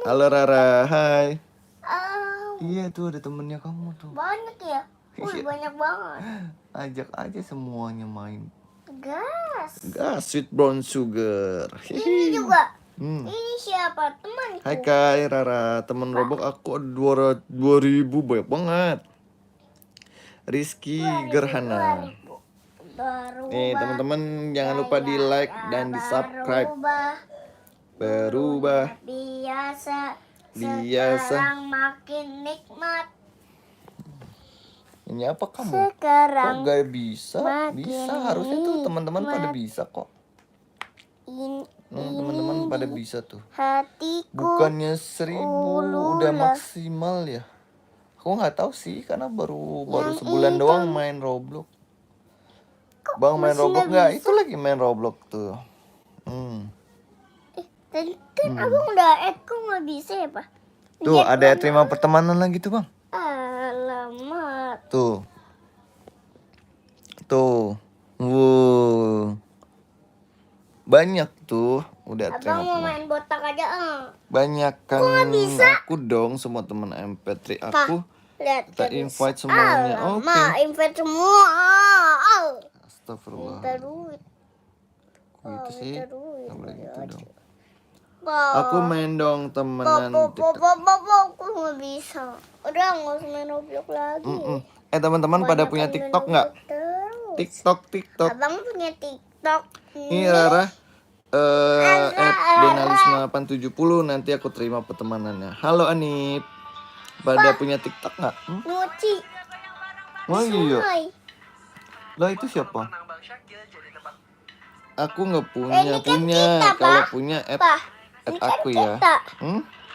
Halo Rara, hai. Iya tuh ada temennya kamu tuh. Banyak ya? Iya. Banyak banget. Ajak aja semuanya main. Gas. Gas sweet brown sugar. Ini juga. Hmm. Ini siapa? Temanku. Hai Kai Rara, temen Roblox aku ada 2000 banyak banget. Rizky Gerhana. Nih teman-teman jangan lupa di like dan di subscribe. Berubah. Biasa. Biasa. Sekarang makin nikmat. Ini apa kamu? Sekarang Kok gak bisa? makin Bisa, harusnya tuh teman-teman pada nikmat. bisa kok. Ini Teman-teman pada bisa tuh. hatiku. Bukannya 1000 udah Ululah. maksimal ya? Aku nggak tahu sih karena baru Yang sebulan hitam. doang main Roblox. Bang main masih Roblox nggak nggak? bisa? Itu lagi main Roblox tuh. Tadi kan abang udah add, kok nggak bisa ya pak? Tuh ada terima pertemanan lagi tuh bang. Alamat. Tuh. Wow. Banyak tuh. Udah Abang terima mau pertemanan. main botak aja Banyak kan aku dong semua teman MP3 aku. Lihat Kita guys. invite semuanya. Oke. Alamak, invite semua. Astagfirullah. Minta duit. Gitu sih. Minta duit. Nggak boleh gitu dong. Pak. Aku main dong temenan TikTok. Aku nggak bisa. Udah nggak usah main Roblox lagi. Teman-teman pada punya Banyak TikTok main nggak? Roblox terus. TikTok. Abang punya TikTok. Ini Rara. @denalis870 nanti aku terima pertemanannya. Halo Anip. Pada punya TikTok nggak? Nuci. Oh iya. Sungai. Lah itu siapa? Aku nggak Ini punya. kan kita, Kalau Pak. punya Pak, add ini kan aku ya. kita.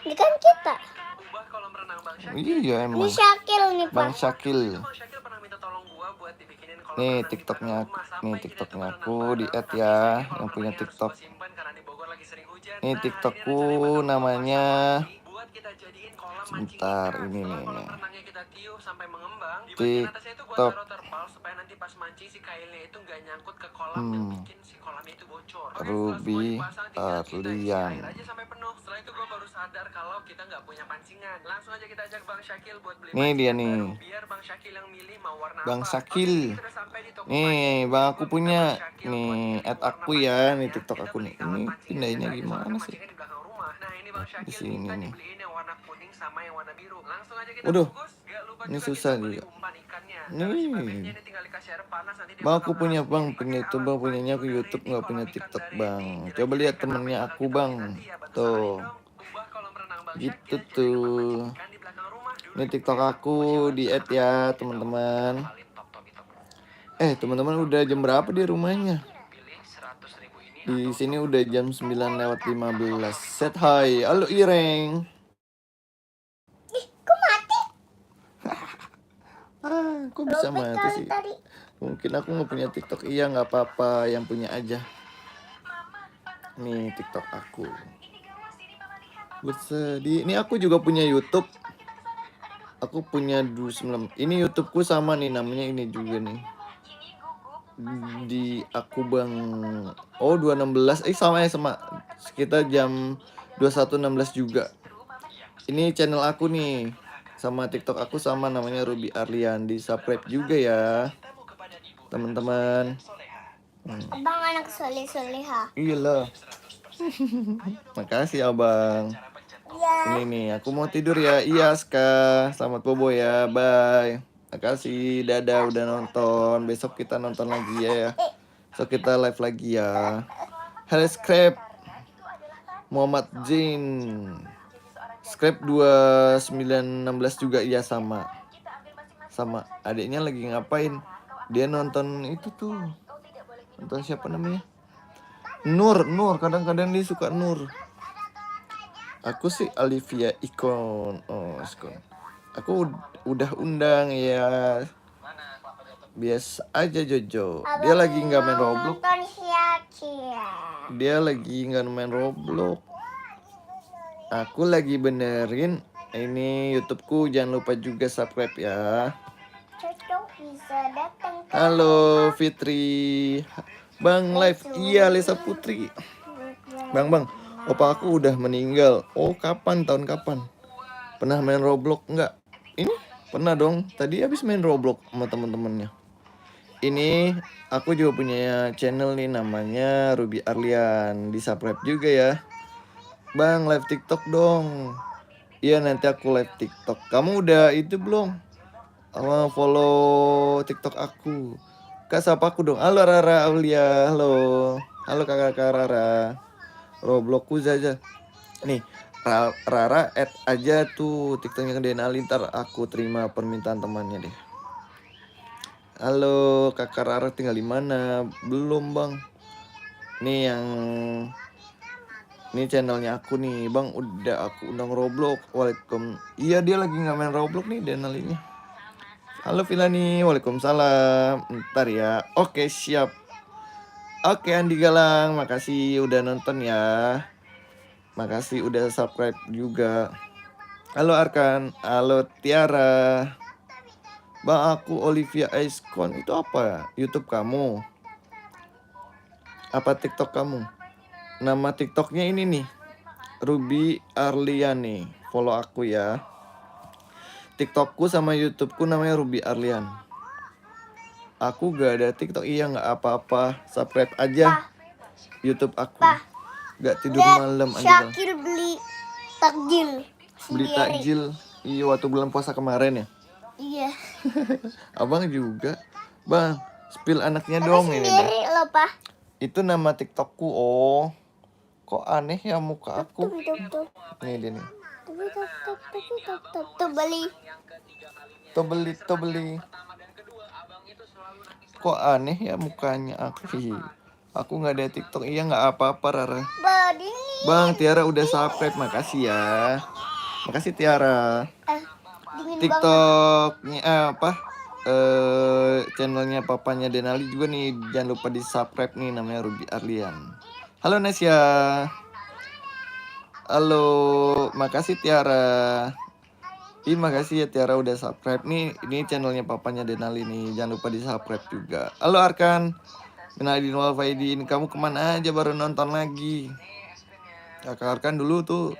Ini kan kita. Iya Ini emang. Syakil nih Bang pak. Syakil. Nih TikToknya aku di add ya yang punya TikTok. Nih TikTokku namanya. Sebentar ini nih. TikTok. Ruby Arlian. Nih dia nih. Bang Syakil. Nih bang aku punya. Nih add aku ya. Nih TikTok aku nih. Ini pindahinnya gimana sih? Di sini nih. Waduh. Ini susah juga. Nih. Bang aku punya bang punya YouTube bang punyanya aku YouTube nggak punya TikTok bang. Coba lihat temennya aku bang. Tuh. Gitu tuh. Ini TikTok aku di add ya teman-teman. Teman-teman udah jam berapa di rumahnya? Di sini udah jam 9:15. Set hi. Halo Ireng. Kok mati? Kok bisa Robek mati kali sih? tadi. Mungkin aku nggak punya TikTok. Iya nggak apa-apa, yang punya aja. Nih TikTok aku. Bersedih. Ini aku juga punya YouTube. Aku punya 29. Ini YouTubeku sama nih namanya ini juga nih. Di aku bang. Oh 216. Sama ya sama. Sekitar jam 21.16 juga. Ini channel aku nih. Sama TikTok aku sama, namanya Ruby Arlian. Di subscribe juga ya teman-teman. Abang anak soleh-soleha. Iya lah. Makasih abang. Ya. Ini nih, aku mau tidur ya. Iya, Ska. Selamat bobo ya. Bye. Makasih. Dadah udah nonton. Besok kita nonton lagi ya. So kita live lagi ya. Hello Scrap. Muhammad Jin. Scrap 2916 juga iya sama. Sama adiknya lagi ngapain? Dia nonton itu tuh. Nonton siapa namanya? Nur, kadang-kadang dia suka Nur. Aku sih Olivia Icon. Oh, Icon. Aku udah undang ya. Biasa aja Jojo. Dia lagi nggak main Roblox. Nonton Sia-Sia. Dia lagi nggak main Roblox. Aku lagi benerin ini YouTubeku. Jangan lupa juga subscribe ya. Cocok bisa datang ke Halo Fitri. Bang live. Iya Lesa Putri. Bang. Opa aku udah meninggal. Oh kapan? Tahun kapan? Pernah main Roblox nggak? Ini pernah dong. Tadi habis main Roblox sama teman-temannya. Ini aku juga punya channel nih namanya Ruby Arlian. Di subscribe juga ya. Bang live TikTok dong. Iya nanti aku live TikTok. Kamu udah itu belum? Follow TikTok aku. Kak sapa aku dong. Halo Rara Aulia. Halo kakak Rara. Robloxku saja. Nih Rara add aja tuh TikToknya ke Denali. Ntar aku terima permintaan temannya deh. Halo kakak Rara tinggal di mana? Belum bang. Nih yang ini channelnya aku nih bang. Udah aku undang Roblox. Waalaikumsalam. Iya dia lagi nggak main Roblox nih Denalinya. Halo Filani. Waalaikumsalam. Ntar ya. Oke siap. Oke Andi Galang. Makasih udah nonton ya. Makasih udah subscribe juga. Halo Arkan. Halo Tiara. Bang aku Olivia Icon. Itu apa? YouTube kamu? Apa TikTok kamu? Nama TikToknya ini nih. Ruby Arlian nih. Follow aku ya. TikTokku sama YouTubeku namanya Ruby Arlian. Aku gak ada TikTok. Iya gak apa-apa. Subscribe aja YouTube aku. Gak tidur malam. Syakir beli takjil. Beli takjil. Iya waktu bulan puasa kemarin ya. Iya. Abang juga. Bang spill anaknya Tapi dong ini. sendiri loh Pak. Itu nama TikTokku. Oh kok aneh ya muka aku. Tuh. Nih dia nih. Tuh beli. Tuh beli. Kok aneh ya mukanya aku. Aku nggak ada TikTok. Iya nggak apa-apa Rara. Bang Tiara udah subscribe. Makasih ya. Makasih Tiara. TikToknya channelnya papanya Denali juga nih. Jangan lupa di subscribe nih. Namanya Ruby Arlian. Halo Nesya. Halo. Makasih Tiara. Makasih ya Tiara udah subscribe nih. Ini channelnya papanya Denali nih. Jangan lupa di subscribe juga. Halo Arkan. Minadin wal faidin. Kamu kemana aja baru nonton lagi? Kakak Arkan dulu tuh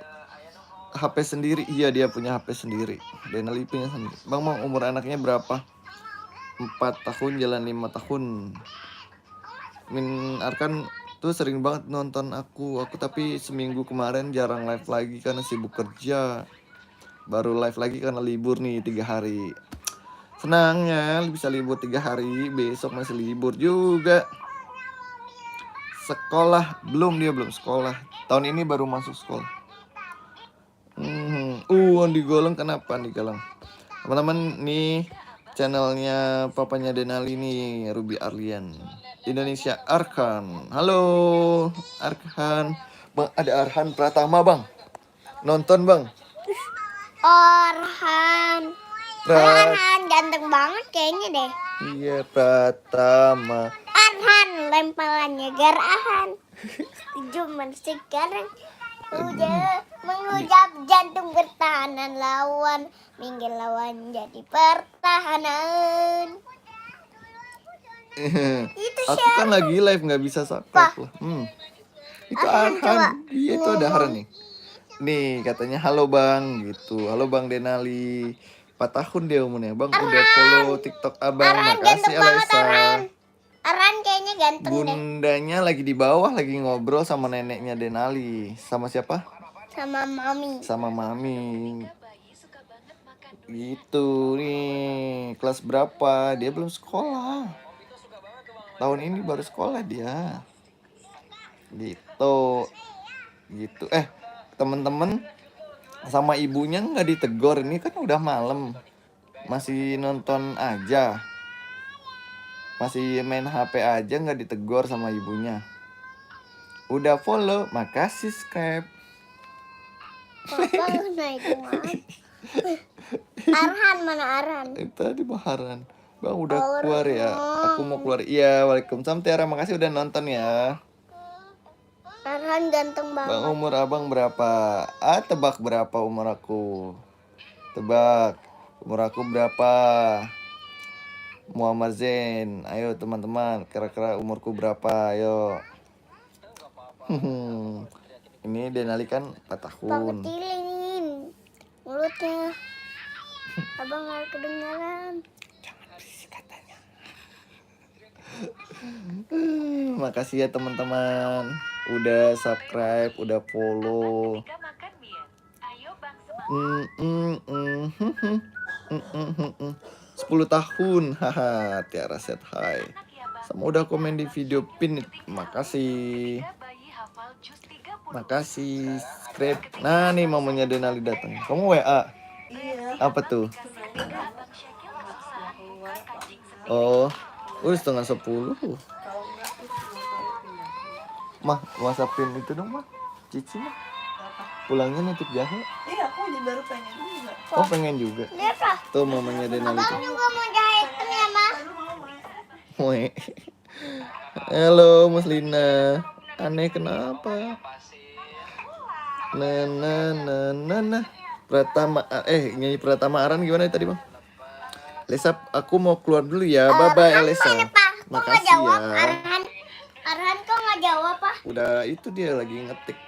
HP sendiri. Iya dia punya HP sendiri. Denali punya sendiri. Bang mau umur anaknya berapa? 4 tahun jalan 5 tahun. Min Arkan tuh sering banget nonton aku tapi seminggu kemarin jarang live lagi karena sibuk kerja. Baru live lagi karena libur nih 3 hari. Senangnya bisa libur 3 hari. Besok masih libur juga. Sekolah belum, dia belum sekolah. Tahun ini baru masuk sekolah. Andi Galang kenapa Andi Galang? Teman-teman nih channelnya papanya Denali nih Ruby Arlian. Indonesia Arkan. Halo Arkan. Bang ada Arhan Pratama bang. Nonton bang. Arhan ganteng banget kayaknya deh. Iya Pratama. Arhan lemparannya Garahan. Cuman sekarang udah mengucap jantung pertahanan lawan, minggir lawan jadi pertahanan. Itu Aku kan lagi live nggak bisa subscribe loh. Itu Arhan, coba Arhan. Iya itu ada Arhan nih. nih katanya halo bang gitu. Halo bang Denali. 4 tahun dia umurnya. Bang udah follow TikTok abang. Arhan Makasih ganteng banget Alesa. Arhan. Arhan kayaknya ganteng deh. Bundanya lagi di bawah lagi ngobrol sama neneknya Denali. Sama siapa? Sama mami. Sama mami. Gitu nih. Kelas berapa? Dia belum sekolah. Tahun ini baru sekolah dia. Gitu. Gitu. Temen-temen sama ibunya nggak ditegur. Ini kan udah malam. Masih nonton aja. Masih main HP aja nggak ditegur sama ibunya. Udah follow, makasih subscribe. Papa naik maaf. Arhan mana Arhan? Tadi Baharan. Bang udah keluar ya. Aku mau keluar. Iya, waalaikumsalam Tiara. Makasih udah nonton ya. Arhan ganteng banget. Bang umur abang berapa? Tebak berapa umur aku? Tebak. Umur aku berapa? Muhammad Zain. Ayo teman-teman, kira-kira umurku berapa? Ayo. Ini Denali kan 4 tahun. Paketilin mulutnya. Abang nggak kedengaran. Jangan berisik katanya. Makasih ya teman-teman. Udah subscribe, udah follow. 10 tahun. Haha, Tiara set hi. Sama udah komen di video pin. Makasih. Makasih subscribe. Nah nih mamanya Denali datang. Kamu WA? Iya. Apa tuh? Oh, udah 9:30. Mah, whatsappin itu dong mah. Cici mah. Pulangnya nitip jahe. Iya, aku baru pengen juga. Oh pengen juga. Lihat lah. Tuh mamanya Denali Abang tuh. juga mau jahitin ya mah. Weh. Halo Muslina. Aneh kenapa? Nah. Pratama nyanyi Pratama Aran gimana tadi bang? Lesa, aku mau keluar dulu ya. Bye bye Alesa. Mana pak? Kok nggak Makasih jawab ya. Arhan kok nggak jawab pak? Udah itu dia lagi ngetik.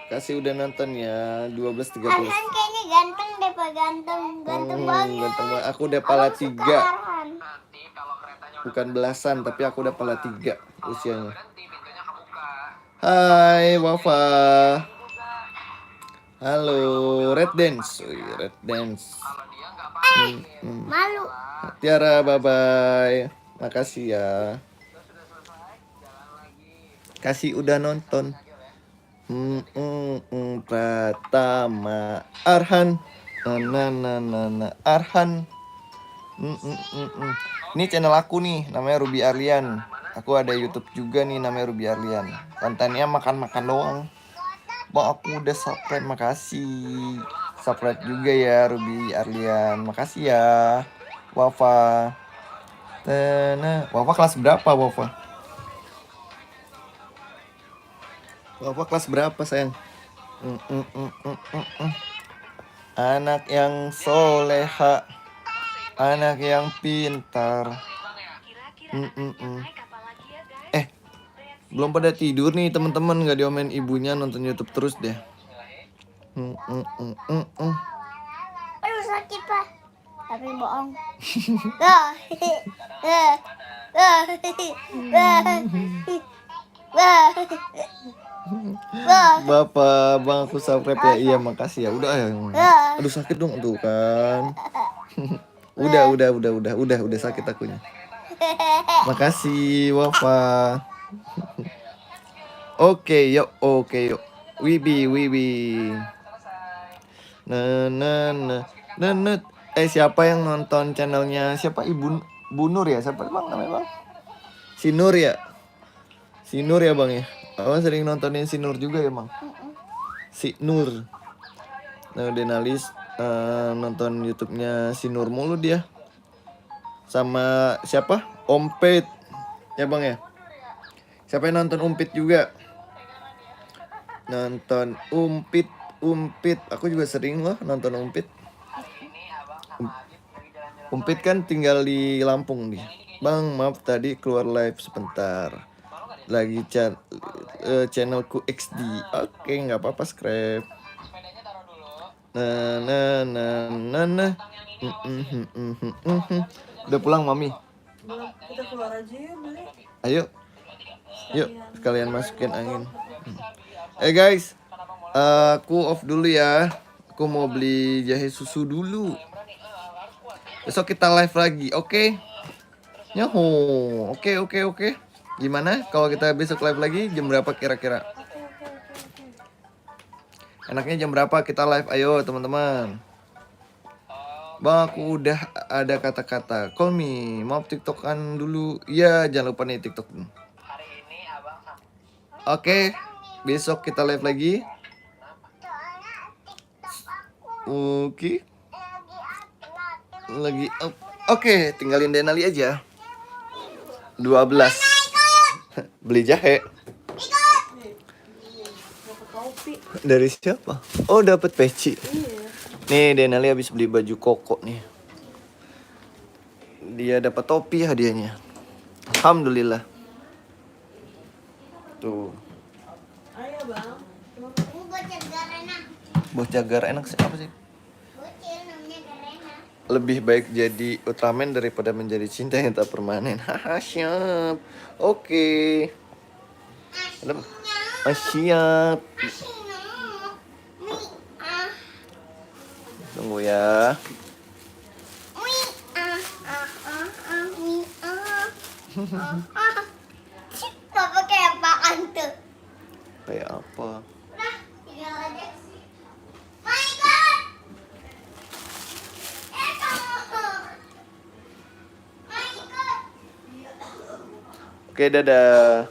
Kasih udah nonton ya 12:30. Arhan kayaknya ganteng deh pak, ganteng banget. Ganteng banget. Aku udah pala Abang suka 3. Arhan. Bukan belasan tapi aku udah pala 3 usianya. Hai Wafa. Halo Red Dance. Red Dance. Malu. Tiara bye bye. Makasih ya. Kasih udah nonton. Pratama Arhan. Arhan. Ini channel aku nih, namanya Ruby Arlian. Aku ada YouTube juga nih, namanya Ruby Arlian. Kontennya makan-makan doang. Bang, aku udah subscribe, makasih. Subscribe juga ya Ruby Arlian, makasih ya. Wafa. Wafa kelas berapa Wafa? Wafa kelas berapa sayang? Anak yang soleha, anak yang pintar. Belum pada tidur nih teman-teman, nggak diomelin ibunya, nonton YouTube terus deh. Aduh sakit pak. Tapi bohong. Bapak, bang aku subscribe ya. Iya makasih ya. Udah ya. Aduh sakit dong tuh kan. Udah sakit akunya. Makasih Wafa. Oke yuk. Wibi. Nah. Siapa yang nonton channelnya? Siapa Ibu Nur ya? Siapa bang namanya bang? Si Nur ya? Si Nur ya bang ya? Abang sering nontonin si Nur juga ya bang? Si Nur. Nah Denalis nonton YouTube-nya si Nur mulu dia. Sama siapa? Ompet. Ya bang ya? Siapa yang nonton Umpit juga? Nonton Umpit. Aku juga sering loh nonton Umpit. Umpit kan tinggal di Lampung nih. Bang, maaf tadi keluar live sebentar. Lagi channelku XD. Oke, nggak apa-apa, subscribe. Na na na na na. Udah pulang mami. Belum, kita keluar aja ya beli. Ayo. Yuk, sekalian masukin angin. Guys, aku off dulu ya. Aku mau beli jahe susu dulu. Besok kita live lagi, oke? Nyaho, oke. Gimana kalau kita besok live lagi jam berapa kira-kira? Enaknya jam berapa kita live? Ayo teman-teman. Bang, aku udah ada kata-kata. Call me, mau tiktokan dulu. Iya, jangan lupa nih tiktok. Oke, besok kita live lagi. Oke. Lagi up. Oke, tinggalin Denali aja. 12. Beli jahe. Dapat topi. Dari siapa? Oh, dapat peci. Iya. Nih, Denali habis beli baju koko nih. Dia dapat topi hadiahnya. Alhamdulillah. Tuh. Ayo bang. Ini bocah Garena. Bocah gar enak sih apa sih? Bocil namanya Garena. Lebih baik jadi Ultraman daripada menjadi cinta yang tak permanen. Haha, siap. Oke. Siap. Asino. Mi. Tunggu ya. Mi. Mi. Papa kayak apaan tuh? Kayak apa? Nah, tinggal aja. My God! Kamu. My God! Oke, dadah.